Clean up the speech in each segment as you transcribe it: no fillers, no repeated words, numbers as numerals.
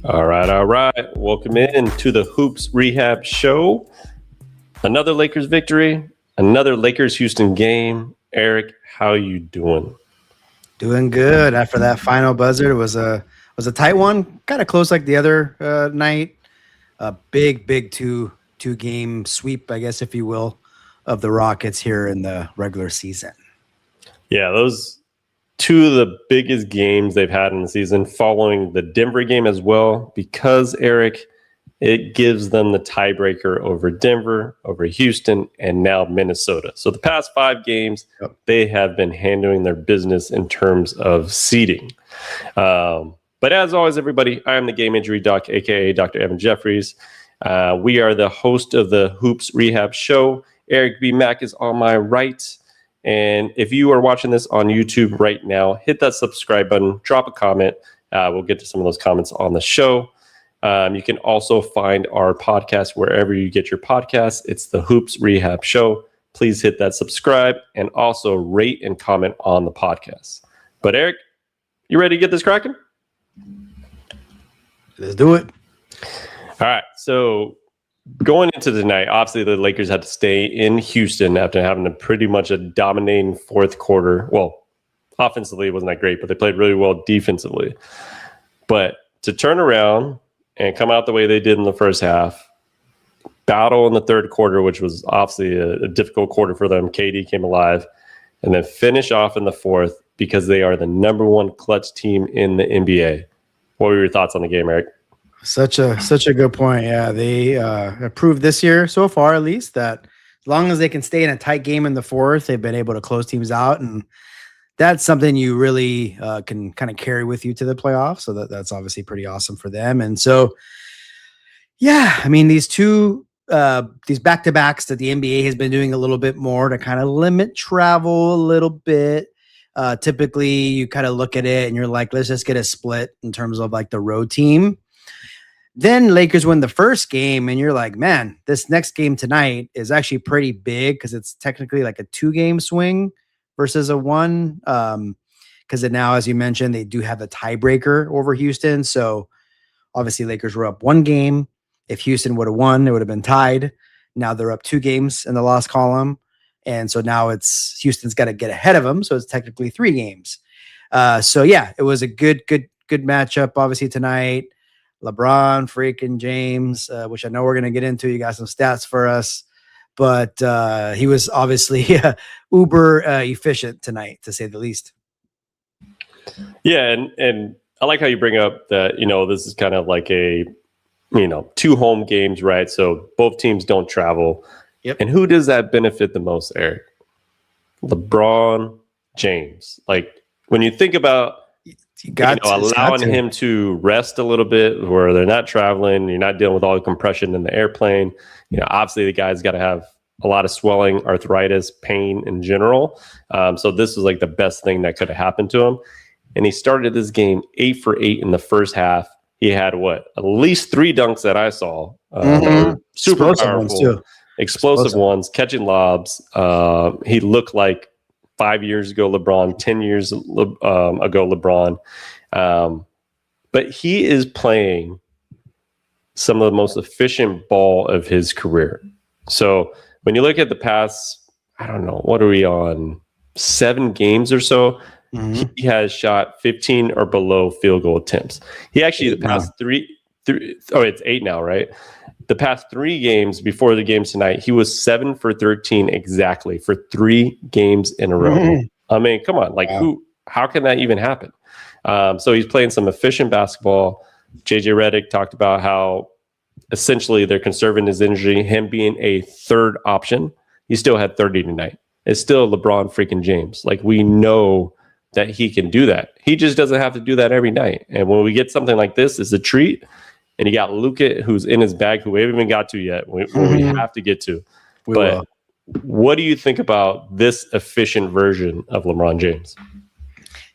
All right, all right. Welcome in to the Hoops Rehab Show. Another Lakers victory, another Lakers-Houston game. Eric, how you doing? Doing good after that final buzzer. It was a tight one, kind of close like the other night. A big two game sweep, I guess, if you will, of the Rockets here in the regular season. Yeah, those two of the biggest games they've had in the season, following the Denver game as well, because, Eric, it gives them the tiebreaker over Denver, over Houston, and now Minnesota. So the past 5 games, they have been handling their business in terms of seeding. But as always, everybody, I am the Gameinjurydoc, a.k.a. Dr. Evan Jeffries. We are the host of the Hoops Rehab Show. Eric B. Mack is on my right. And if you are watching this on YouTube right now, hit that subscribe button, drop a comment. We'll get to some of those comments on the show. You can also find our podcast wherever you get your podcasts. It's the Hoops Rehab Show. Please hit that subscribe and also rate and comment on the podcast. But Eric, you ready to get this cracking? Let's do it. All right. So going into tonight, obviously the Lakers had to stay in Houston after having a pretty much a dominating fourth quarter. Well, offensively it wasn't that great, but they played really well defensively. But to turn around and come out the way they did in the first half, battle in the third quarter, which was obviously a difficult quarter for them. KD came alive, and then finish off in the fourth because they are the number one clutch team in the NBA. What were your thoughts on the game, Eric? Such a good point. Yeah, they have proved this year so far, at least, that as long as they can stay in a tight game in the fourth, they've been able to close teams out, and that's something you really can kind of carry with you to the playoffs. So that's obviously pretty awesome for them. And so, yeah, I mean, these back-to-backs that the NBA has been doing a little bit more to kind of limit travel a little bit. Typically, you kind of look at it and you're like, let's just get a split in terms of like the road team. Then Lakers win the first game, and you're like, man, this next game tonight is actually pretty big because it's technically like a 2-game swing versus a 1. Because now, as you mentioned, they do have a tiebreaker over Houston. So obviously Lakers were up 1 game. If Houston would have won, it would have been tied. Now they're up 2 games in the loss column. And so now it's Houston's got to get ahead of them. So it's technically 3 games. So yeah, it was a good matchup, obviously, tonight. LeBron, freaking James, which I know we're going to get into. You got some stats for us. But he was obviously uber efficient tonight, to say the least. Yeah, and I like how you bring up that, this is kind of like a, 2 home games, right? So both teams don't travel. Yep. And who does that benefit the most, Eric? LeBron James. Like, when you think about allowing him to rest a little bit where they're not traveling, you're not dealing with all the compression in the airplane. Obviously the guy's got to have a lot of swelling, arthritis, pain in general. So this was like the best thing that could have happened to him. And he started this game 8 for 8 in the first half. He had at least 3 dunks that I saw. Super powerful, explosive ones, catching lobs. He looked like 5 years ago LeBron, 10 years ago LeBron. But he is playing some of the most efficient ball of his career. So when you look at the past, I don't know, what are we on, 7 games or so, he has shot 15 or below field goal attempts. He actually, the past it's 8 now, right? The past 3 games before the games tonight, he was 7 for 13 exactly for 3 games in a row. I mean, come on, how can that even happen? So he's playing some efficient basketball. JJ Redick talked about how essentially they're conserving his injury, him being a third option. He still had 30 tonight. It's still LeBron freaking James. Like, we know that he can do that. He just doesn't have to do that every night. And when we get something like this, it's a treat. And you got Luka, who's in his bag, who we haven't even got to yet, we have to get to. What do you think about this efficient version of LeBron James?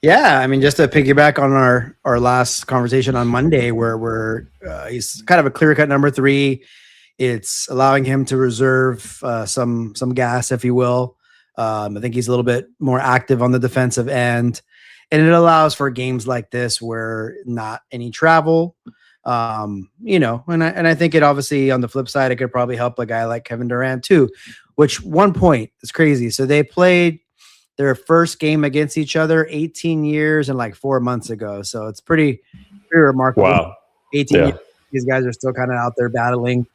Yeah, I mean, just to piggyback on our last conversation on Monday, where he's kind of a clear-cut number 3. It's allowing him to reserve some gas, if you will. I think he's a little bit more active on the defensive end. And it allows for games like this where not any travel. And I think it obviously on the flip side, it could probably help a guy like Kevin Durant too, which 1 point is crazy. So they played their first game against each other 18 years and like 4 months ago. So it's pretty remarkable. Wow. 18 years, these guys are still kind of out there battling.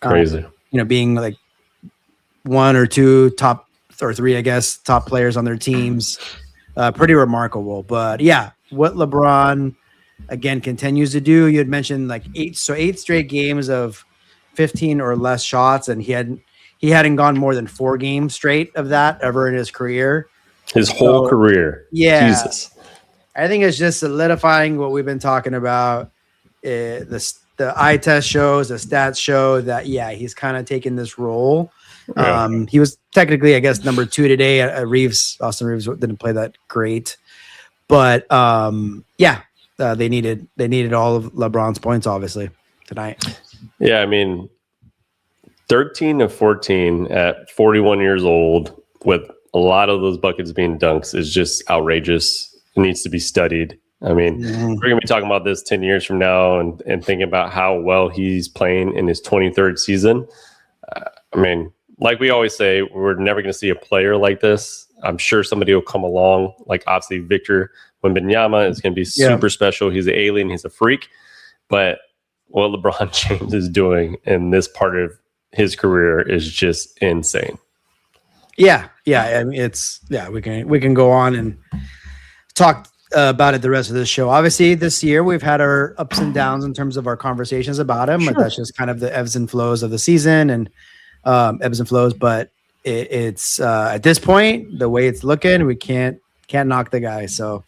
Crazy. Being like 1 or 2 top or 3, I guess, top players on their teams. Pretty remarkable. But yeah, what LeBron again continues to do. You had mentioned like 8 straight games of 15 or less shots, and he hadn't gone more than 4 games straight of that ever in his career. His whole career. Yeah. Jesus. I think it's just solidifying what we've been talking about. The eye test shows, the stats show that, he's kind of taking this role. Yeah. He was technically, I guess, number 2 today. Austin Reeves didn't play that great. But, they needed all of LeBron's points, obviously, tonight. Yeah, I mean, 13 of 14 at 41 years old with a lot of those buckets being dunks is just outrageous. It needs to be studied. I mean, we're going to be talking about this 10 years from now and thinking about how well he's playing in his 23rd season. I mean, like we always say, we're never going to see a player like this. I'm sure somebody will come along, like obviously Victor Wembanyama is going to be super special. He's an alien. He's a freak. But what LeBron James is doing in this part of his career is just insane. Yeah. I mean, we can go on and talk about it the rest of this show. Obviously, this year we've had our ups and downs in terms of our conversations about him. Sure. But that's just kind of the ebbs and flows of the season and ebbs and flows. But it's at this point, the way it's looking, we can't knock the guy. So,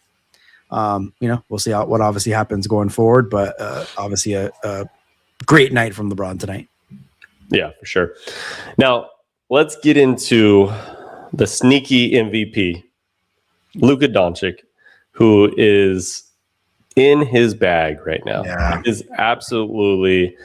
we'll see what obviously happens going forward. But obviously, a great night from LeBron tonight. Yeah, for sure. Now, let's get into the sneaky MVP, Luka Doncic, who is in his bag right now. Yeah. He is absolutely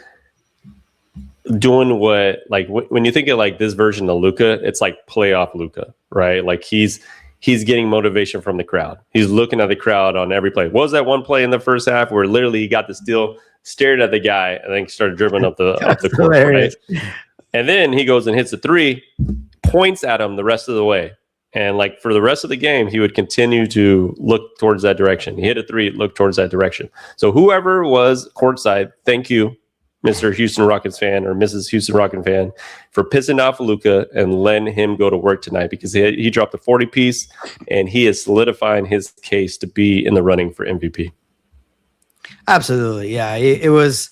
doing what, like, when you think of like this version of Luka, it's like playoff Luka, right? Like he's getting motivation from the crowd. He's looking at the crowd on every play. What was that one play in the first half where literally he got the steal, stared at the guy, and then started dribbling up the court, right? And then he goes and hits a 3, points at him the rest of the way. And like for the rest of the game, he would continue to look towards that direction. He hit a 3, look towards that direction. So whoever was courtside, thank you, Mr. Houston Rockets fan or Mrs. Houston Rockets fan, for pissing off Luka and letting him go to work tonight, because he dropped a 40 piece and he is solidifying his case to be in the running for MVP. Absolutely. Yeah. It was,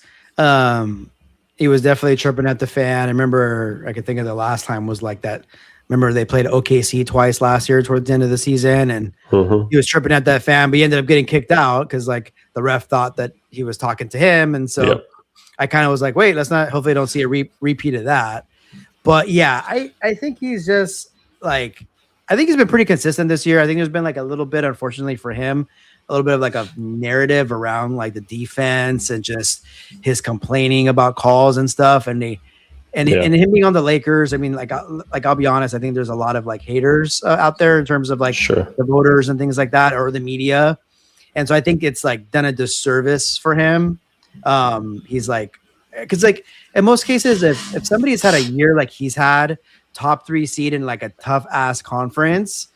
he was definitely chirping at the fan. I remember, I could think of the last time was like that. Remember they played OKC twice last year towards the end of the season, and he was chirping at that fan, but he ended up getting kicked out because like the ref thought that he was talking to him. And so I kind of was like, wait, let's not, hopefully don't see a repeat of that. But yeah, I think he's just like, I think he's been pretty consistent this year. I think there's been like a little bit, unfortunately for him, a little bit of like a narrative around like the defense and just his complaining about calls and stuff. And him being on the Lakers, I mean, like I'll be honest, I think there's a lot of like haters out there in terms of like the voters and things like that, or the media. And so I think it's like done a disservice for him. He's like, because like in most cases, if somebody's had a year like he's had, top 3 seed in like a tough ass conference,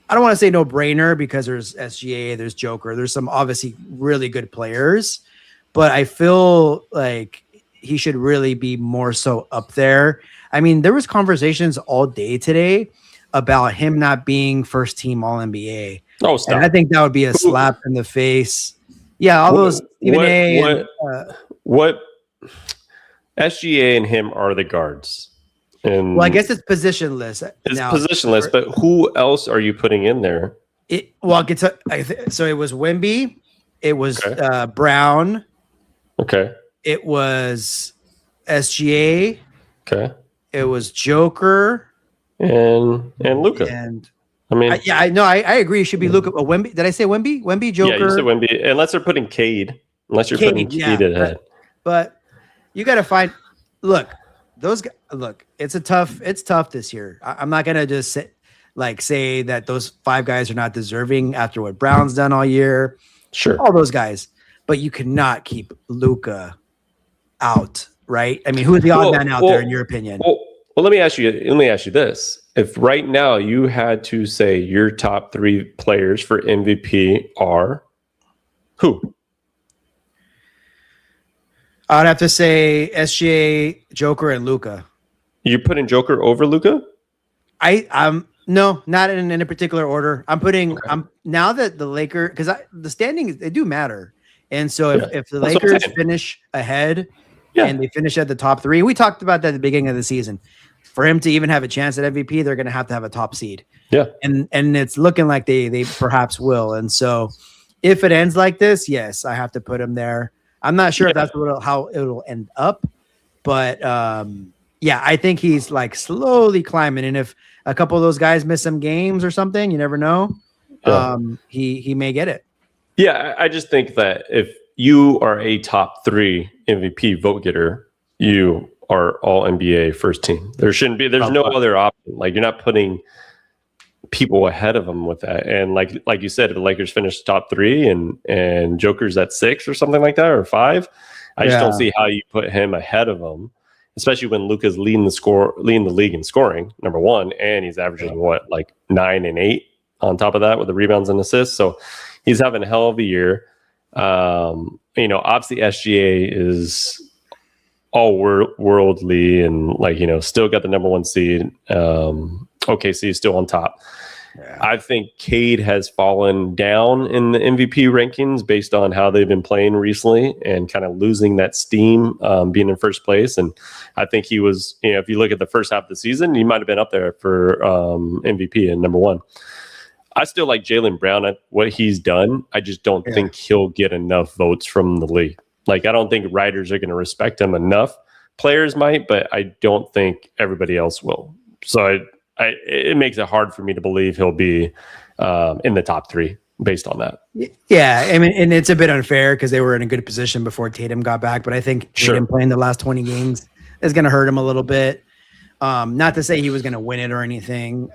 I don't want to say no brainer because there's SGA, there's Joker, there's some obviously really good players, but I feel like he should really be more so up there. I mean, there was conversations all day today about him not being first team All NBA. Oh, stop. And I think that would be a slap in the face. Yeah, all those what SGA and him are the guards. And well, I guess it's positionless. It's positionless, but who else are you putting in there? So it was Wemby, it was Brown. Okay. It was SGA. Okay. It was Joker. And Luka. And I mean, I know. I agree. It should be Luka. Wemby. Did I say Wemby? Wemby, Joker. Yeah, you said Wemby. Unless they're putting Cade. Unless you're putting Cade ahead. But you got to find. Look, it's tough this year. I'm not gonna just say that those 5 guys are not deserving after what Brown's done all year. Sure, all those guys. but you cannot keep Luka out, right? I mean, who is the odd man out there in your opinion? Well, let me ask you this. If right now you had to say your top 3 players for MVP are who? I'd have to say SGA, Joker, and Luka. You're putting Joker over Luka? No, not in a particular order. I'm now that the Lakers, because the standings, they do matter. And so if the Lakers finish ahead and they finish at the top 3, we talked about that at the beginning of the season. For him to even have a chance at MVP, they're going to have a top seed. Yeah. And it's looking like they perhaps will. And so if it ends like this, yes, I have to put him there. I'm not sure if that's how it'll end up, but I think he's like slowly climbing. And if a couple of those guys miss some games or something, you never know. He may get it. Yeah, I just think that if you are a top 3 MVP vote getter, you are all NBA first team. There's no other option. Like, you're not putting people ahead of them with that. And like you said, if the Lakers finish top 3 and Joker's at 6 or something like that, or 5, I just don't see how you put him ahead of them, especially when Luka's leading the league in scoring, number 1, and he's averaging 9 and 8 on top of that with the rebounds and assists. So he's having a hell of a year. Obviously SGA is all worldly and still got the number 1 seed. OKC is still on top. Yeah. I think Cade has fallen down in the MVP rankings based on how they've been playing recently and kind of losing that steam, being in first place. And I think he was, if you look at the first half of the season, he might have been up there for MVP and number 1. I still like Jaylen Brown at what he's done. I just don't think he'll get enough votes from the league. I don't think writers are going to respect him enough. Players might, but I don't think everybody else will. So it makes it hard for me to believe he'll be in the top 3 based on that. Yeah, I mean, and it's a bit unfair because they were in a good position before Tatum got back, but I think Tatum playing the last 20 games is going to hurt him a little bit. Not to say he was going to win it or anything,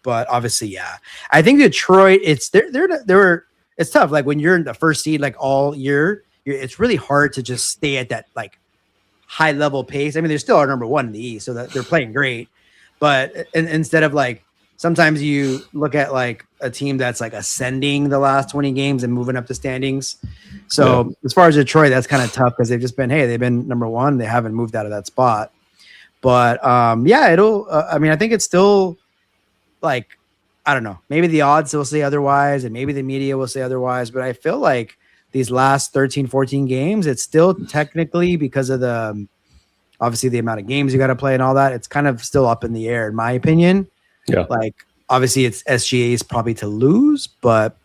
but obviously, I think Detroit. It's it's tough. Like when you're in the first seed, all year, it's really hard to just stay at that high level pace. I mean, they still are number 1 in the East, so that they're playing great. But instead of sometimes you look at a team that's ascending the last 20 games and moving up the standings. So as far as Detroit, that's kind of tough because they've just been, they've been number 1. They haven't moved out of that spot. But it'll, I think it's still I don't know, maybe the odds will say otherwise and maybe the media will say otherwise. But I feel like these last 13, 14 games, it's still technically because of obviously the amount of games you got to play and all that, it's kind of still up in the air, in my opinion. Yeah. Obviously it's SGA's probably to lose, but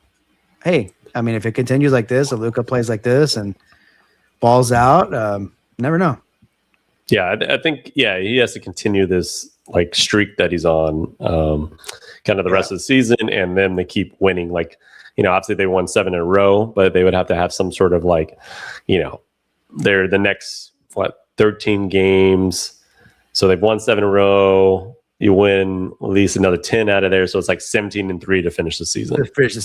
hey, if it continues like this, if Luka plays like this and balls out, never know. Yeah, I think, he has to continue this streak that he's on kind of the rest of the season, and then they keep winning. Obviously they won 7 in a row, but they would have to have some sort of they're the next 13 games, so they've won 7 in a row. You win at least another 10 out of there, so it's 17-3 to finish the season.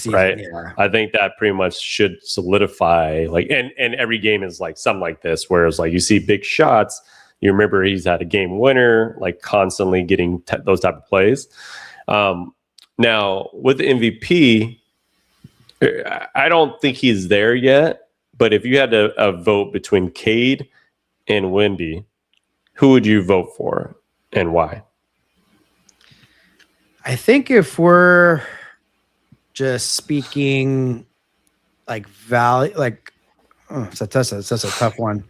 Right? Yeah. I think that pretty much should solidify. And every game is something like this, whereas you see big shots. You remember he's had a game winner, constantly getting those type of plays. Now with the MVP, I don't think he's there yet. But if you had a vote between Cade and Wemby, who would you vote for and why? I think if we're just speaking value, it's a tough one.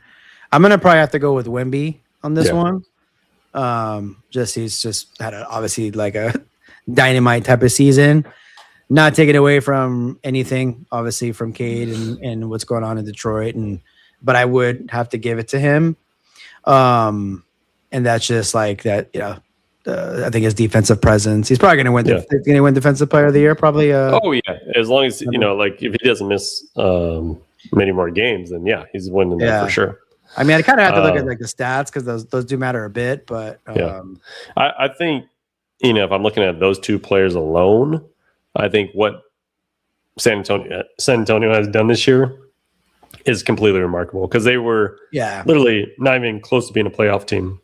I'm gonna probably have to go with Wemby on this one. He's just had obviously a dynamite type of season. Not taking away from anything, obviously, from Cade and what's going on in Detroit, but I would have to give it to him. And that's just that, I think his defensive presence. He's probably going to win Defensive Player of the Year, probably. As long as if he doesn't miss many more games, then he's winning that for sure. I kind of have to look at the stats because those do matter a bit, but I think if I'm looking at those 2 players alone, I think what San Antonio has done this year is completely remarkable because they were literally not even close to being a playoff team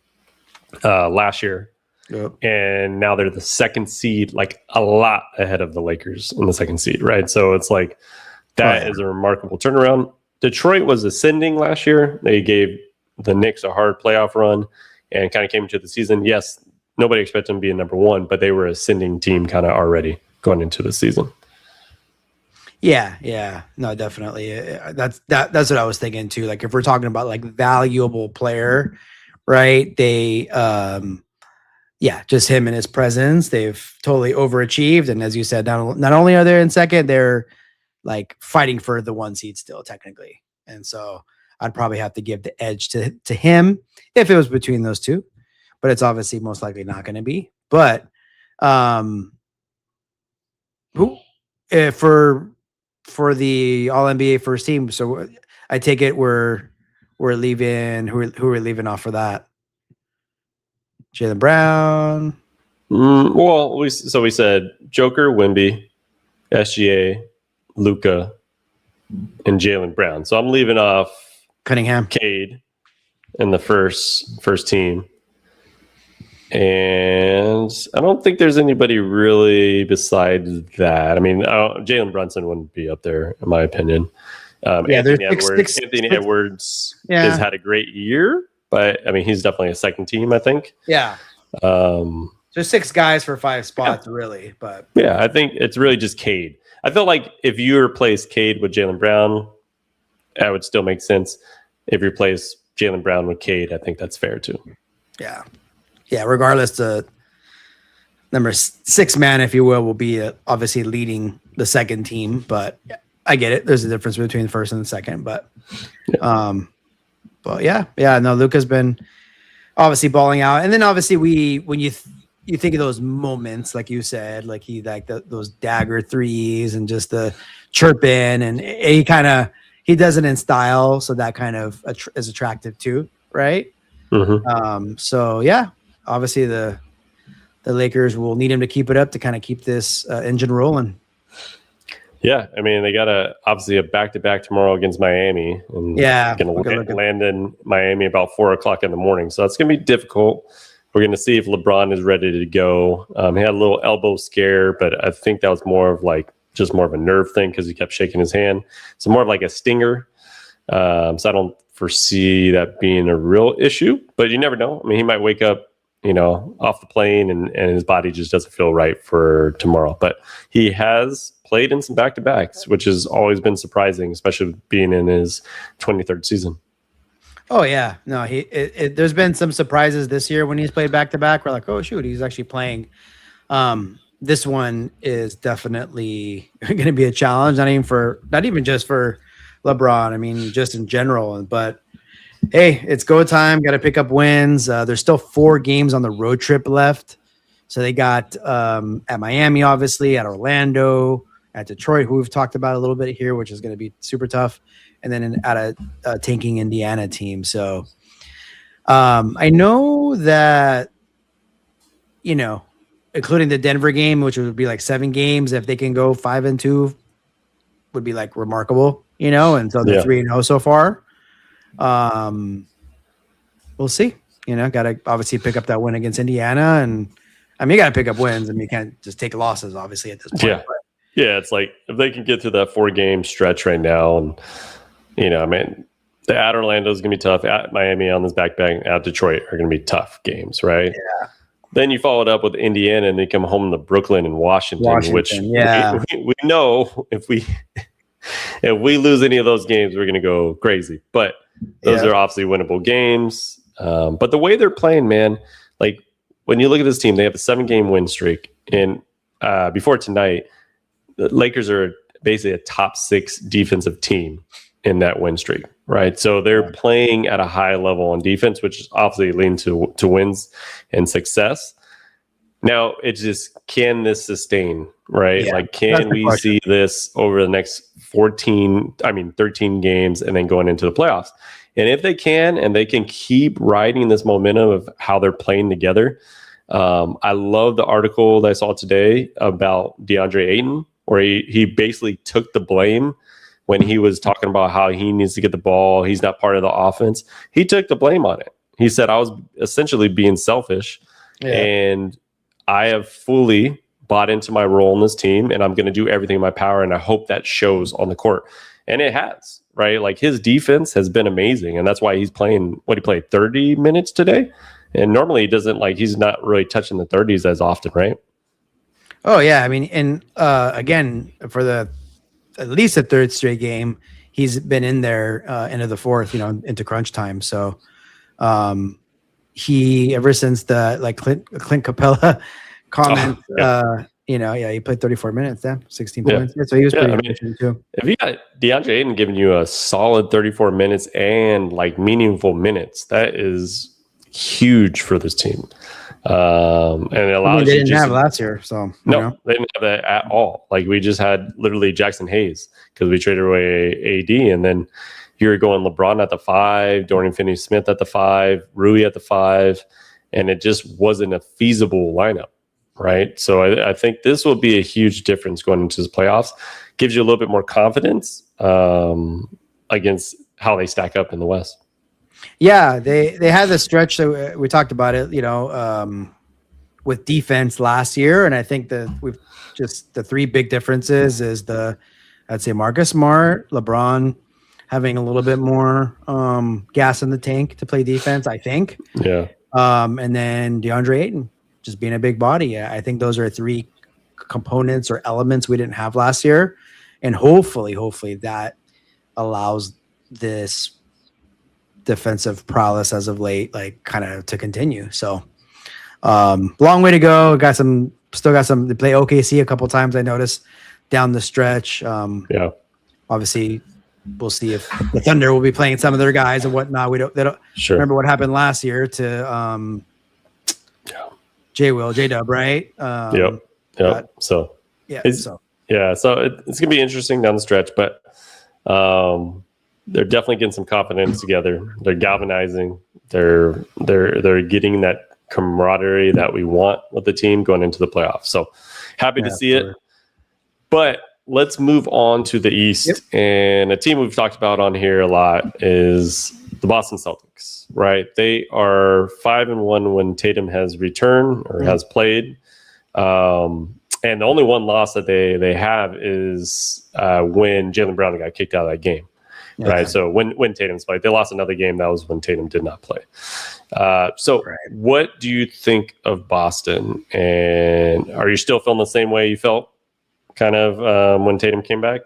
last year. Yep. And now they're the second seed, like a lot ahead of the Lakers in the second seed, right? So it's like that is a remarkable turnaround. Detroit was ascending last year. They gave the Knicks a hard playoff run and kind of came into the season. Yes, nobody expected them to be a number one, but they were an ascending team kind of already going into the season. Yeah. No, definitely. That's what I was thinking too. Like if we're talking about like valuable player, right? They just him and his presence, they've totally overachieved. And as you said, not only are they in second, they're like fighting for the 1 seed still technically. And so I'd probably have to give the edge to him if it was between those two, but it's obviously most likely not going to be. But for the All NBA first team, so I take it we're leaving. Who are we leaving off for that? Jaylen Brown. Well, we said Joker, Wemby, SGA, Luka, and Jaylen Brown. So I'm leaving off Cunningham, Cade in the first team. And I don't think there's anybody really besides that. I mean, Jalen Brunson wouldn't be up there, in my opinion. Anthony Edwards has had a great year, but I mean, he's definitely a second team, I think. Yeah. So 6 guys for 5 spots, really. But yeah, I think it's really just Cade. I feel like if you replace Cade with Jaylen Brown, that would still make sense. If you replace Jaylen Brown with Cade, I think that's fair too. Yeah. Yeah, regardless, the number 6 man, if you will be obviously leading the second team. But I get it. There's a difference between the first and the second. But no, Luka's been obviously balling out. And then obviously when you think of those moments, like you said, like those dagger threes and just the chirping, and he does it in style, so that kind of is attractive too, right? Mm-hmm. So yeah. Obviously, the Lakers will need him to keep it up to kind of keep this engine rolling. Yeah, I mean, they got a back-to-back tomorrow against Miami, and going to land in Miami about 4:00 in the morning. So that's going to be difficult. We're going to see if LeBron is ready to go. He had a little elbow scare, but I think that was more of a nerve thing because he kept shaking his hand. So more of like a stinger. So I don't foresee that being a real issue, but you never know. I mean, he might wake up, off the plane and his body just doesn't feel right for tomorrow. But he has played in some back-to-backs, which has always been surprising, especially being in his 23rd season. Oh, yeah. No, there's been some surprises this year when he's played back-to-back. We're like, oh, shoot, he's actually playing. This one is definitely going to be a challenge, not even just for LeBron. I mean, just in general. But hey, it's go time. Got to pick up wins. There's still 4 games on the road trip left. So they got at Miami, obviously, at Orlando, at Detroit, who we've talked about a little bit here, which is going to be super tough. And then at a tanking Indiana team. So I know that, including the Denver game, which would be like 7 games, if they can go 5-2, would be like remarkable, and so they're 3-0 so far. We'll see. Got to obviously pick up that win against Indiana, and I mean, you got to pick up wins. I mean, you can't just take losses, obviously, at this point. Yeah, yeah. It's like if they can get through that 4-game stretch right now, and I mean, the at Orlando is going to be tough. At Miami on this back-to-back, at Detroit are going to be tough games, right? Yeah. Then you follow it up with Indiana, and they come home to Brooklyn and Washington. Which we know if we lose any of those games, we're going to go crazy. But those are obviously winnable games. But the way they're playing, man, like when you look at this team, they have a 7-game win streak. And before tonight, the Lakers are basically a top 6 defensive team in that win streak, right? So they're playing at a high level on defense, which is obviously leading to wins and success. Now, it's just, can this sustain, right? Yeah, like, can we see this over the next 13 games and then going into the playoffs? And if they can, and they can keep riding this momentum of how they're playing together. I love the article that I saw today about DeAndre Ayton, where he basically took the blame when he was talking about how he needs to get the ball, he's not part of the offense. He took the blame on it. He said, I was essentially being selfish, and I have fully bought into my role in this team, and I'm going to do everything in my power, and I hope that shows on the court. And it has, right? Like, his defense has been amazing, and that's why he's playing, he played 30 minutes today? And normally he doesn't, like, he's not really touching the 30s as often, right? Oh, yeah. I mean, and again, for at least the third straight game, he's been in there into the fourth, into crunch time. So he, ever since the, like, Clint Capella comment, he played 34 minutes, 16 points. Yeah, so he was pretty efficient too. If you got DeAndre Ayton giving you a solid 34 minutes and, like, meaningful minutes, that is huge for this team. And it allows they didn't have last year, so they didn't have that at all. Like, we just had literally Jackson Hayes because we traded away AD, and then you're going LeBron at the 5, Dorian Finney-Smith at the 5, Rui at the 5, and it just wasn't a feasible lineup, right? So I think this will be a huge difference going into the playoffs. Gives you a little bit more confidence against how they stack up in the West. Yeah, they had the stretch that we talked about it, with defense last year, and I think that we've just the three big differences is I'd say Marcus Smart, LeBron having a little bit more gas in the tank to play defense, I think. Yeah. And then DeAndre Ayton just being a big body. I think those are three components or elements we didn't have last year, and hopefully that allows this defensive prowess as of late, like, kind of to continue. So long way to go. Still got some. They play OKC a couple times, I noticed, down the stretch. Obviously we'll see if the Thunder will be playing some of their guys and whatnot. They don't remember what happened last year to J-Dub, right? So it's gonna be interesting down the stretch, but they're definitely getting some confidence together. They're galvanizing. They're getting that camaraderie that we want with the team going into the playoffs. So happy to see it. But let's move on to the East. Yep. And a team we've talked about on here a lot is the Boston Celtics, right? They are 5-1 when Tatum has returned or has played. And the only one loss that they have is when Jaylen Brown got kicked out of that game. Right. So when Tatum's played, they lost another game. That was when Tatum did not play. What do you think of Boston? And are you still feeling the same way you felt kind of when Tatum came back?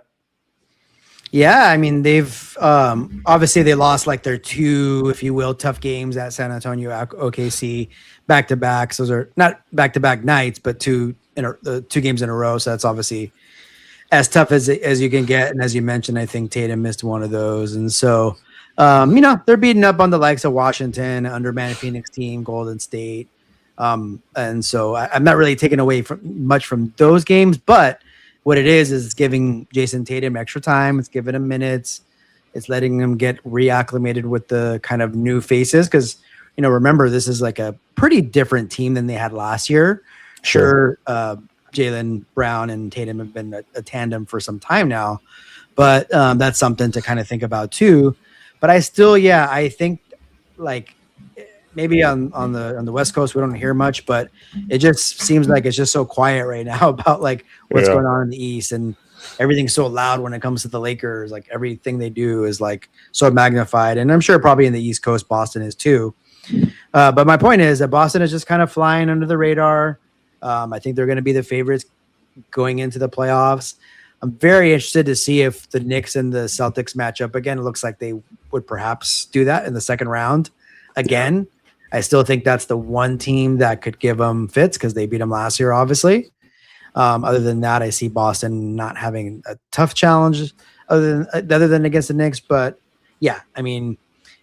Yeah. I mean, they've obviously they lost like their two, if you will, tough games at San Antonio, OKC, back-to-backs. Those are not back-to-back nights, but two games in a row. So that's obviously as tough as you can get. And as you mentioned, I think Tatum missed one of those. And so, they're beating up on the likes of Washington, undermanned Phoenix team, Golden State. And so I'm not really taking away much from those games, but what it is it's giving Jason Tatum extra time. It's giving him minutes. It's letting him get reacclimated with the kind of new faces. Cause remember, this is like a pretty different team than they had last year. Sure. Jaylen Brown and Tatum have been a tandem for some time now, but that's something to kind of think about too. But I still, I think like maybe on the West Coast we don't hear much, but it just seems like it's just so quiet right now about like what's going on in the East, and everything's so loud when it comes to the Lakers. Like everything they do is like so magnified, and I'm sure probably in the East Coast Boston is too. But my point is that Boston is just kind of flying under the radar. I think they're going to be the favorites going into the playoffs. I'm very interested to see if the Knicks and the Celtics match up again. It looks like they would perhaps do that in the second round again. I still think that's the one team that could give them fits because they beat them last year, obviously. Other than that, I see Boston not having a tough challenge other than against the Knicks. But yeah, I mean,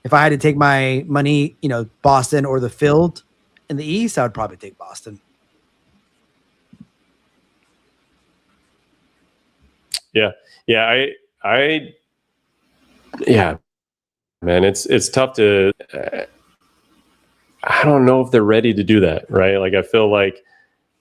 if I had to take my money, Boston or the field in the East, I would probably take Boston. Man, it's tough to. I don't know if they're ready to do that, right? Like I feel like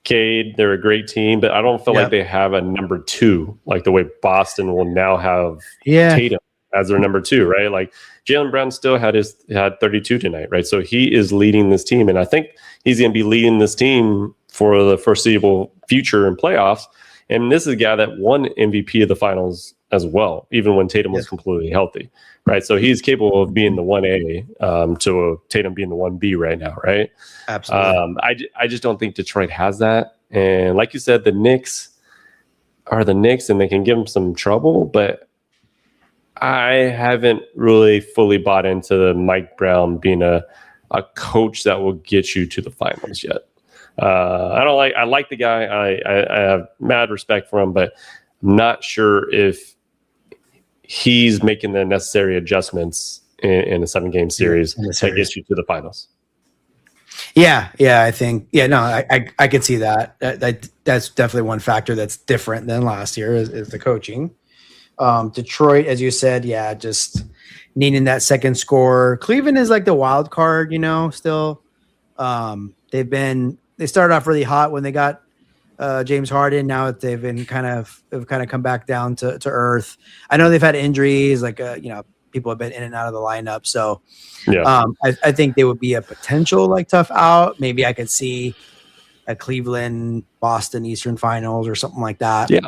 Cade, they're a great team, but I don't feel like they have a number 2, like the way Boston will now have Tatum as their number 2, right? Like Jaylen Brown still had 32 tonight, right? So he is leading this team, and I think he's going to be leading this team for the foreseeable future in playoffs. And this is a guy that won MVP of the finals as well, even when Tatum was completely healthy, right? So he's capable of being the 1A to Tatum being the 1B right now, right? Absolutely. I just don't think Detroit has that. And like you said, the Knicks are the Knicks, and they can give them some trouble, but I haven't really fully bought into the Mike Brown being a coach that will get you to the finals yet. I like the guy. I have mad respect for him, but I'm not sure if he's making the necessary adjustments in a 7-game series that gets you to the finals. Yeah, I think. Yeah, no, I could see that. That's definitely one factor that's different than last year is the coaching. Detroit, as you said, just needing that second scorer. Cleveland is like the wild card, still. They started off really hot when they got James Harden. Now they've kind of come back down to earth. I know they've had injuries, like people have been in and out of the lineup. So I think they would be a potential like tough out. Maybe I could see a Cleveland, Boston, Eastern Finals or something like that. Yeah.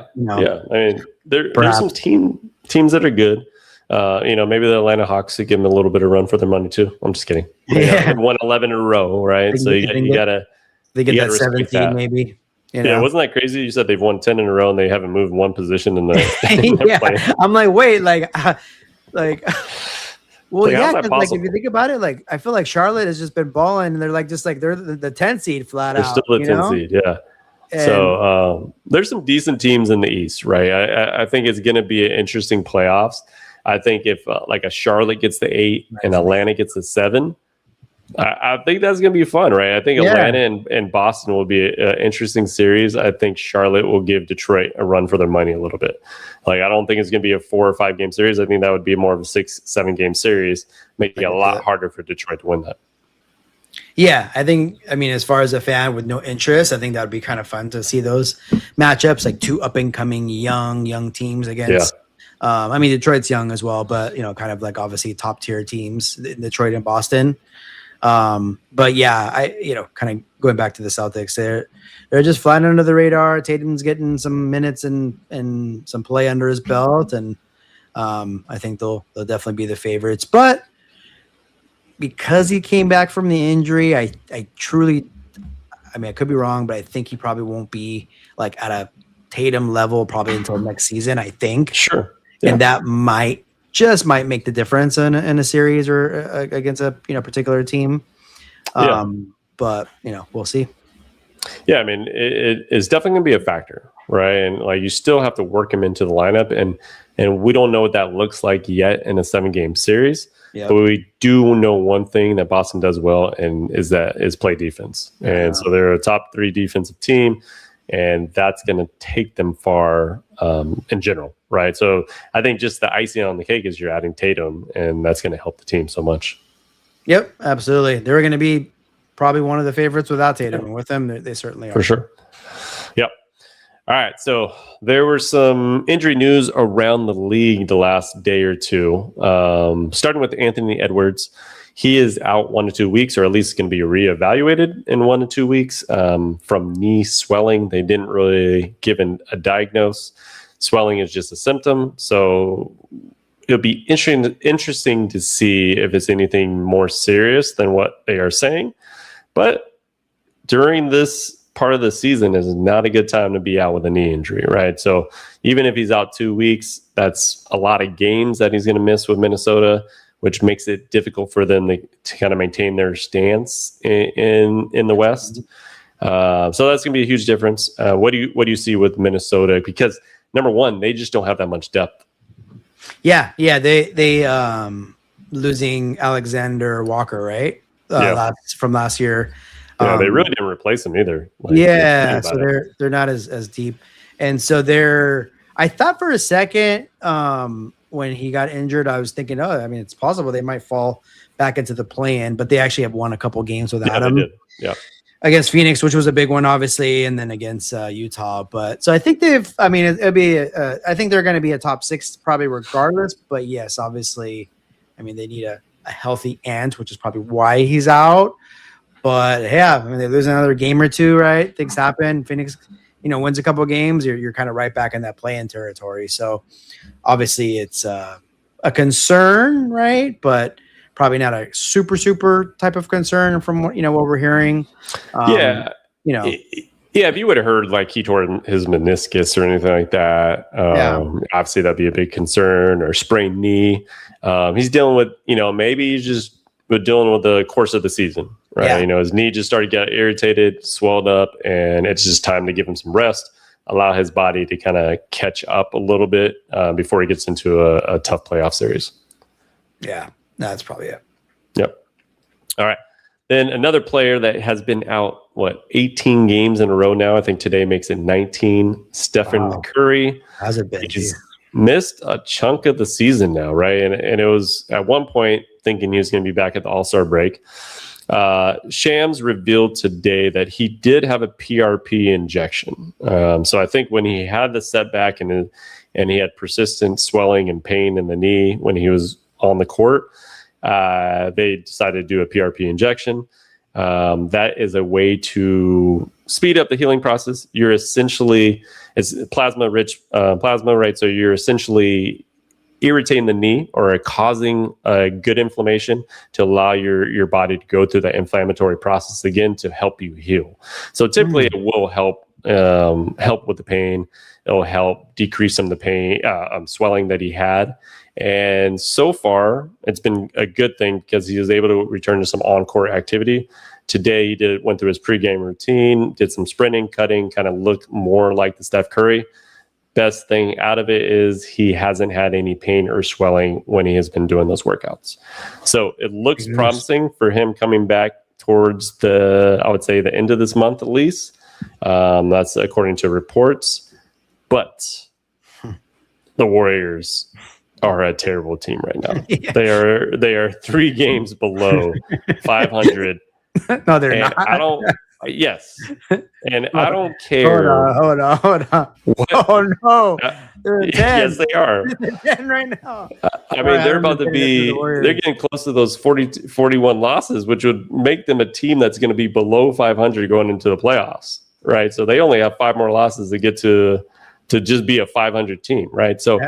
I mean, there's some teams that are good. Maybe the Atlanta Hawks could give them a little bit of run for their money too. I'm just kidding. They've won 11 in a row, right? So you gotta. They get that 17 maybe. Yeah, wasn't that crazy? You said they've won 10 in a row and they haven't moved one position in the play. I'm like, wait, well, if you think about it, I feel like Charlotte has just been balling, and they're they're the 10 seed flat out. They're still the 10 seed, yeah. And so there's some decent teams in the East, right? I think it's going to be an interesting playoffs. I think if a Charlotte gets the 8 and Atlanta gets the 7, I think that's going to be fun, right? I think Atlanta and Boston will be an interesting series. I think Charlotte will give Detroit a run for their money a little bit. I don't think it's going to be a 4 or 5 game series. I think that would be more of a 6-7 game series, making it a lot harder for Detroit to win that. Yeah, I mean, as far as a fan with no interest, I think that would be kind of fun to see those matchups, like 2 up and coming young teams against. I mean, Detroit's young as well, but kind of obviously top tier teams, Detroit and Boston. But kind of going back to the Celtics, they're just flying under the radar. Tatum's getting some minutes and some play under his belt, and I think they'll definitely be the favorites. But because he came back from the injury, I mean, I could be wrong, but I think he probably won't be at a Tatum level probably until next season. I think and that might make the difference in a series or against a particular team. But we'll see. Yeah, I mean, it's definitely going to be a factor, right? And you still have to work him into the lineup, and we don't know what that looks like yet in a 7-game series. Yep. But we do know one thing that Boston does well, and is play defense. And so they're a top 3 defensive team, and that's going to take them far in general, right? So I think just the icing on the cake is you're adding Tatum, and that's going to help the team so much. Yep, absolutely. They're going to be probably one of the favorites without Tatum. And with them, they certainly are. For sure. Yep. All right. So there were some injury news around the league the last day or two, starting with Anthony Edwards. He is out 1 to 2 weeks, or at least going to be reevaluated in 1 to 2 weeks from knee swelling. They didn't really give a diagnose. Swelling is just a symptom. So it'll be interesting to see if it's anything more serious than what they are saying. But during this part of the season is not a good time to be out with a knee injury, right? So even if he's out 2 weeks, that's a lot of games that he's going to miss with Minnesota, which makes it difficult for them to kind of maintain their stance in the West. So that's going to be a huge difference. What do you see with Minnesota? Because number one, they just don't have that much depth. Yeah, they losing Alexander Walker, right? From last year. Yeah, they really didn't replace him either. So they're not as deep, and so I thought for a second when he got injured, I was thinking, I mean, it's possible they might fall back into the play-in, but they actually have won a couple games without him. They did. Yeah. against Phoenix, which was a big one, obviously, and then against Utah. But so I think it'll be, I think they're going to be a top 6 probably regardless. But yes, obviously, I mean, they need a healthy Ant, which is probably why he's out. But yeah, I mean, they lose another game or two, right? Things happen. Phoenix, wins a couple of games, you're kind of right back in that play-in territory. So obviously it's a concern, right? But probably not a super type of concern from what we're hearing. Yeah, if you would have heard like he tore his meniscus or anything like that, obviously that'd be a big concern, or sprained knee. He's dealing with, maybe he's just dealing with the course of the season, right? Yeah. His knee just started to get irritated, swelled up, and it's just time to give him some rest, allow his body to kind of catch up a little bit before he gets into a tough playoff series. Yeah, that's probably it. Yep. All right. Then another player that has been out, 18 games in a row now. I think today makes it 19. Stephen Curry. How's it been? He's missed a chunk of the season now, right? And it was at one point thinking he was going to be back at the All-Star break. Shams revealed today that he did have a PRP injection. So I think when he had the setback and he had persistent swelling and pain in the knee when he was on the court, they decided to do a PRP injection. That is a way to speed up the healing process. You're essentially, it's plasma, right? So you're essentially irritating the knee or causing a good inflammation to allow your body to go through that inflammatory process again to help you heal. So typically it will help with the pain. It'll help decrease some of the pain, swelling that he had. And so far, it's been a good thing because he was able to return to some on-court activity. Today, he went through his pregame routine, did some sprinting, cutting, kind of looked more like the Steph Curry. Best thing out of it is he hasn't had any pain or swelling when he has been doing those workouts. So it looks promising for him coming back towards I would say the end of this month at least. That's according to reports. But the Warriors are a terrible team right now. Yeah. They are 3 games below 500. No, they're not. Yes. And I don't care. Hold on. What? Oh, no. They're 10. Yes, they are. They're 10 right now. They're about to be, they're getting close to those 41 losses, which would make them a team that's going to be below 500 going into the playoffs, right? So they only have 5 more losses to get to just be a 500 team, right? So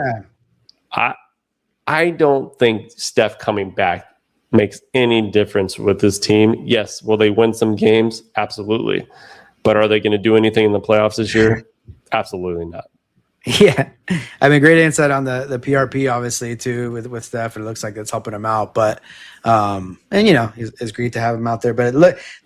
I don't think Steph coming back makes any difference with this team. Yes, will they win some games? Absolutely. But are they going to do anything in the playoffs this year? Absolutely not. Yeah. I mean, great insight on the PRP, obviously, too, with Steph. It looks like it's helping him out. But, and, it's great to have him out there. But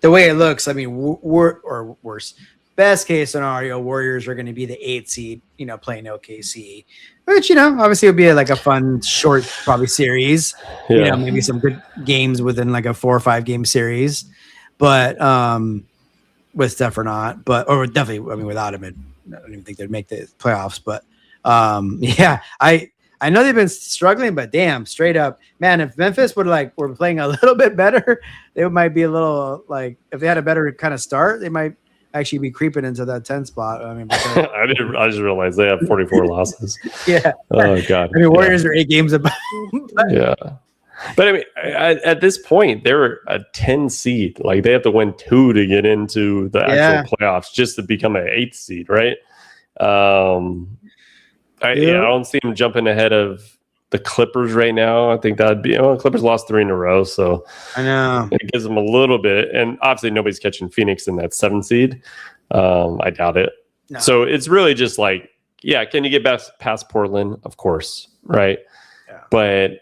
the way it looks, I mean, worse. Best case scenario, Warriors are going to be the 8th seed, playing OKC, which, obviously would be like a fun, short, probably series. Yeah. Maybe some good games within like a 4 or 5 game series. But with Steph or not, or definitely, I mean, without him, I don't even think they'd make the playoffs. But I know they've been struggling, but damn, straight up, man, if Memphis were playing a little bit better, they might be a little if they had a better kind of start, they might actually be creeping into that 10 spot. I mean, I just realized they have 44 losses. Yeah. Oh God. I mean, Warriors are 8 games above. Yeah. But I mean, at this point, they're a 10 seed. Like they have to win 2 to get into the actual playoffs just to become an 8th seed, right? I don't see them jumping ahead of the Clippers right now. I think that'd be, Clippers lost 3 in a row. So I know it gives them a little bit. And obviously nobody's catching Phoenix in that 7 seed. I doubt it. No. So it's really just can you get past Portland? Of course. Right. Yeah. But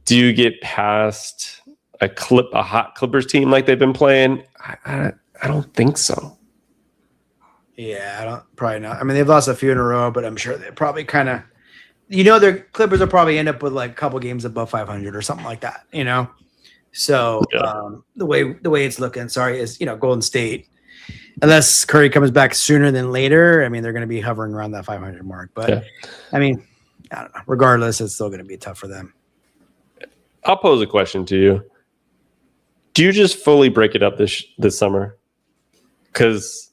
do you get past a hot Clippers team like they've been playing? I don't think so. Yeah, probably not. I mean, they've lost a few in a row, but I'm sure they probably kind of, their Clippers will probably end up with like a couple games above 500 or something like that, So the way it's looking, is, Golden State, unless Curry comes back sooner than later, I mean, they're going to be hovering around that 500 mark. But I mean, I don't know. Regardless, it's still going to be tough for them. I'll pose a question to you. Do you just fully break it up this summer? Because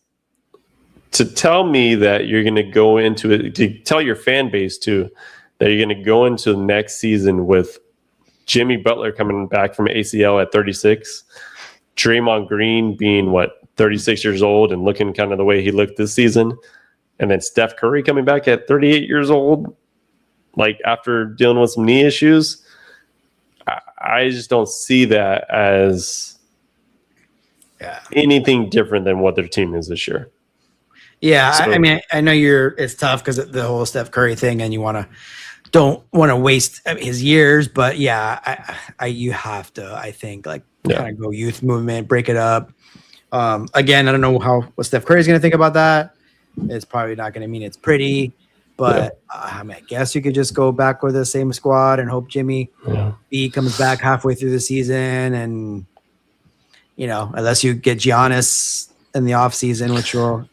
to tell me that you're going to go into it, to tell your fan base too, that you're going to go into the next season with Jimmy Butler coming back from ACL at 36, Draymond Green being 36 years old and looking kind of the way he looked this season, and then Steph Curry coming back at 38 years old, like after dealing with some knee issues. I just don't see that as anything different than what their team is this year. Yeah, so, I mean, I know it's tough because the whole Steph Curry thing, and you don't want to waste his years, but yeah, you have to, I think, kind of go youth movement, break it up. Again, I don't know what Steph Curry is going to think about that. It's probably not going to mean it's pretty, but I mean, I guess you could just go back with the same squad and hope Jimmy B comes back halfway through the season, and unless you get Giannis in the off season, which will.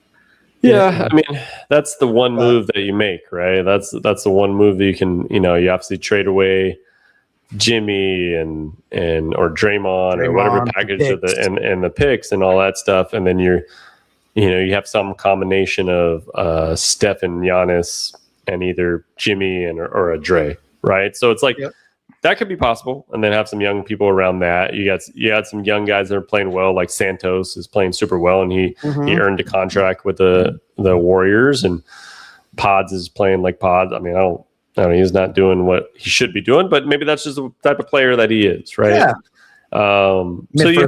Yeah, I mean, that's the one move that you make, right? That's the one move that you can, you obviously trade away Jimmy and or Draymond or whatever package and the picks and all that stuff, and then you have some combination of Steph and Giannis and either Jimmy or a Dre, right? So it's like that could be possible, and then have some young people around that. You had some young guys that are playing well, like Santos is playing super well, and he earned a contract with the Warriors, and Pods is playing like Pods. I mean, I don't know, he's not doing what he should be doing, but maybe that's just the type of player that he is, right? Yeah. So you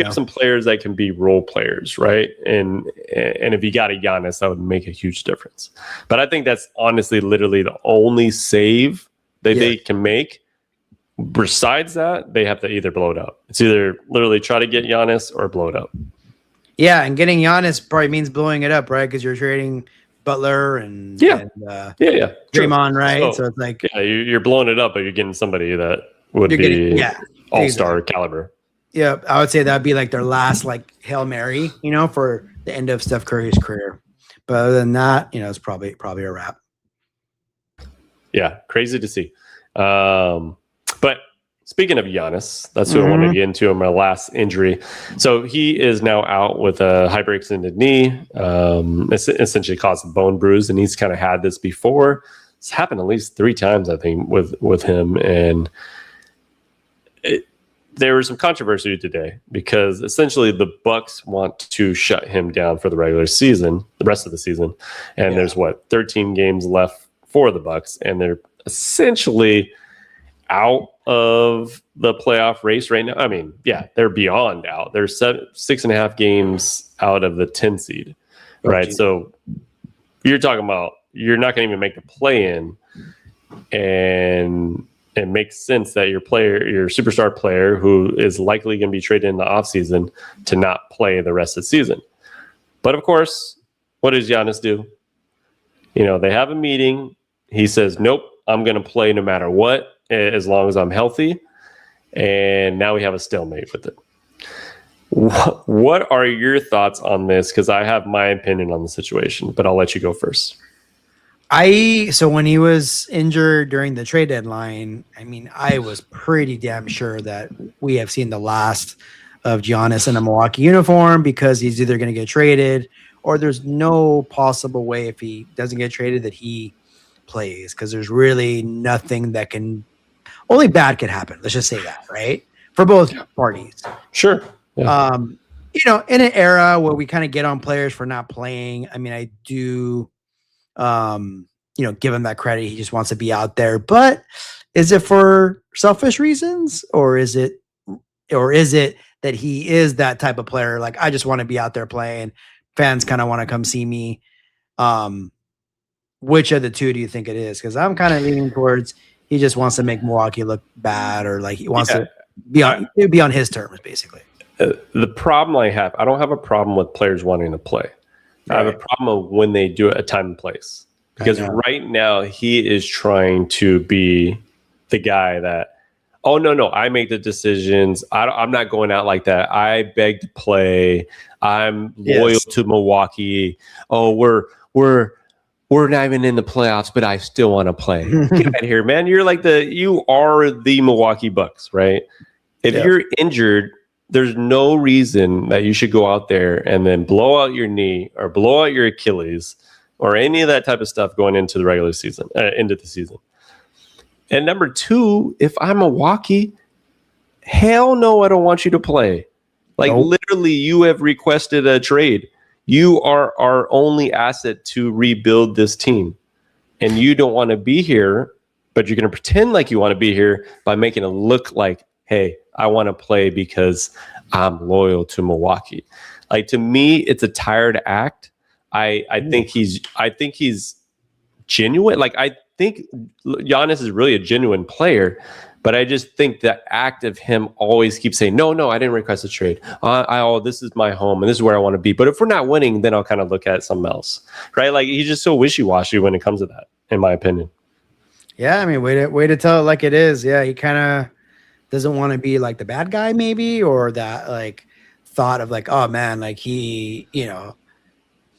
have some players that can be role players, right? And if you got a Giannis, that would make a huge difference. But I think that's honestly literally the only save that they can make. Besides that, they have to either blow it up. It's either literally try to get Giannis or blow it up. Yeah, and getting Giannis probably means blowing it up, right? Because you're trading Butler and Draymond, right? So it's like you're blowing it up, but you're getting somebody that would be all-star caliber. Yeah, I would say that'd be like their last Hail Mary, for the end of Steph Curry's career. But other than that, it's probably a wrap. Yeah, crazy to see. But speaking of Giannis, that's who I wanted to get into in my last injury. So he is now out with a hyperextended knee. Essentially caused a bone bruise, and he's kind of had this before. It's happened at least 3 times, I think, with him. And there was some controversy today because essentially the Bucks want to shut him down for the regular season, the rest of the season. And there's 13 games left for the Bucks, and they're essentially out of the playoff race right now. I mean, they're beyond out. They're 6.5 games out of the 10 seed, right? Geez. So you're talking about you're not going to even make the play-in, and it makes sense that your superstar player, who is likely going to be traded in the offseason, to not play the rest of the season. But of course, what does Giannis do? They have a meeting. He says, nope, I'm going to play no matter what, as long as I'm healthy. And now we have a stalemate with it. What are your thoughts on this? Because I have my opinion on the situation, but I'll let you go first. So when he was injured during the trade deadline, I mean, I was pretty damn sure that we have seen the last of Giannis in a Milwaukee uniform, because he's either going to get traded or there's no possible way, if he doesn't get traded, that he plays, because there's really nothing that only bad could happen. Let's just say that, right? For both parties. Sure. Yeah. In an era where we kind of get on players for not playing, I mean, I do, give him that credit. He just wants to be out there. But is it for selfish reasons, or is it that he is that type of player? Like, I just want to be out there playing. Fans kind of want to come see me. Which of the two do you think it is? Because I'm kind of leaning towards he just wants to make Milwaukee look bad, or he wants to be on his terms, basically. The problem I don't have a problem with players wanting to play. Right. I have a problem of when they do it at time and place. Because right now he is trying to be the guy that, oh, no, I make the decisions. I'm not going out like that. I beg to play. I'm loyal to Milwaukee. Oh, we're not even in the playoffs, but I still want to play. Get out of here, man. You are the Milwaukee Bucks, right? If you're injured, there's no reason that you should go out there and then blow out your knee or blow out your Achilles or any of that type of stuff going into the regular season, into the season. And number two, if I'm Milwaukee, hell no, I don't want you to play. Like, literally, you have requested a trade. You are our only asset to rebuild this team. And you don't want to be here, but you're going to pretend like you want to be here by making it look like, hey, I want to play because I'm loyal to Milwaukee. Like, to me, it's a tired act. I think he's genuine. Like, I think Giannis is really a genuine player, but I just think the act of him always keeps saying, no, I didn't request a trade. This is my home and this is where I want to be. But if we're not winning, then I'll kind of look at something else, right? Like, he's just so wishy-washy when it comes to that, in my opinion. Yeah, I mean, way to tell it like it is. Yeah, he kind of doesn't want to be like the bad guy, maybe, or that like thought of like, oh man, like he,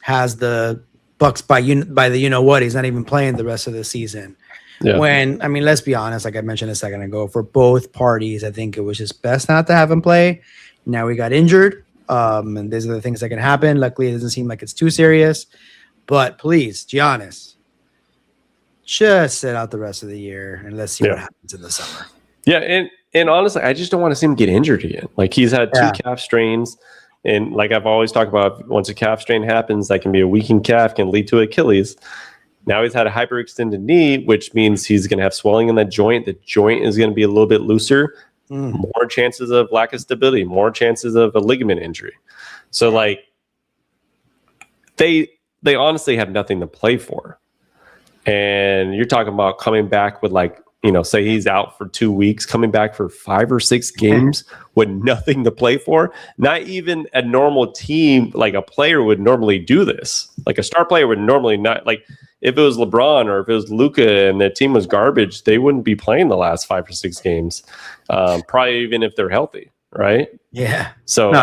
has the Bucks by the what. He's not even playing the rest of the season. Yeah. When, I mean, let's be honest, like I mentioned a second ago, for both parties, I think it was just best not to have him play. Now he got injured, and these are the things that can happen. Luckily, it doesn't seem like it's too serious. But please, Giannis, just sit out the rest of the year and let's see what happens in the summer. Yeah, and honestly, I just don't want to see him get injured again. Like, he's had 2 calf strains. And like I've always talked about, once a calf strain happens, that can be a weakened calf, can lead to Achilles. Now he's had a hyperextended knee, which means he's going to have swelling in that joint. The joint is going to be a little bit looser, more chances of lack of stability, more chances of a ligament injury. So like they honestly have nothing to play for. And you're talking about coming back with like, say he's out for 2 weeks, coming back for 5 or 6 games with nothing to play for. Not even a normal team, like a player would normally do this. Like a star player would normally not, like if it was LeBron or if it was Luka and the team was garbage, they wouldn't be playing the last 5 or 6 games. Probably even if they're healthy, right? Yeah. So no,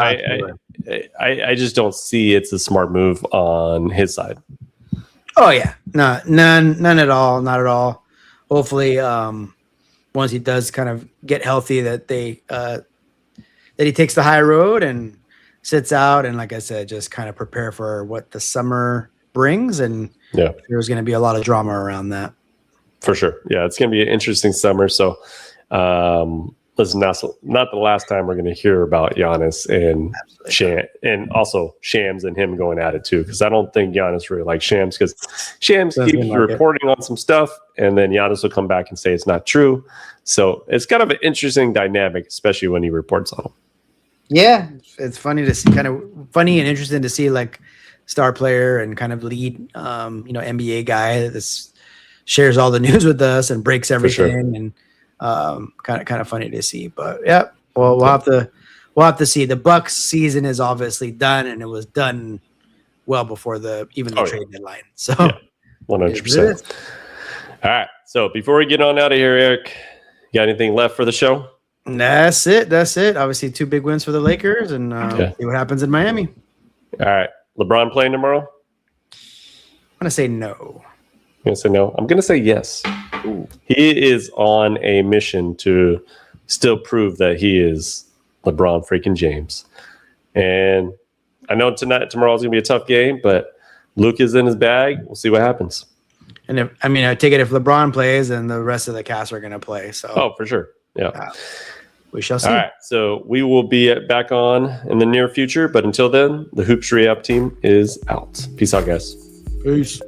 I just don't see it's a smart move on his side. Oh yeah, no, none at all, not at all. Hopefully, once he does kind of get healthy, that he takes the high road and sits out, and like I said, just kind of prepare for what the summer brings. And there's going to be a lot of drama around that. For sure, yeah, it's going to be an interesting summer. So, listen, not the last time we're going to hear about Giannis and and also Shams and him going at it too, because I don't think Giannis really likes Shams, because Shams keeps reporting on some stuff, and then Giannis will come back and say it's not true. So it's kind of an interesting dynamic, especially when he reports on him. Yeah, it's funny to see, kind of funny and interesting to see like star player and kind of lead, NBA guy that shares all the news with us and breaks everything, and kind of funny to see. But yeah, well, we'll have to see. The Bucks season is obviously done, and it was done well before the trade deadline. So 100%. All right. So before we get on out of here, Eric, you got anything left for the show? That's it. Obviously 2 big wins for the Lakers, and see what happens in Miami. All right. LeBron playing tomorrow? I'm gonna say no. I'm going to say no. I'm going to say yes. Ooh. He is on a mission to still prove that he is LeBron freaking James. And I know tomorrow is going to be a tough game, but Luke is in his bag. We'll see what happens. And I take it if LeBron plays, then the rest of the cast are going to play. So for sure. Yeah. We shall see. All right. So we will be back on in the near future. But until then, the Hoops Rehab team is out. Peace out, guys. Peace.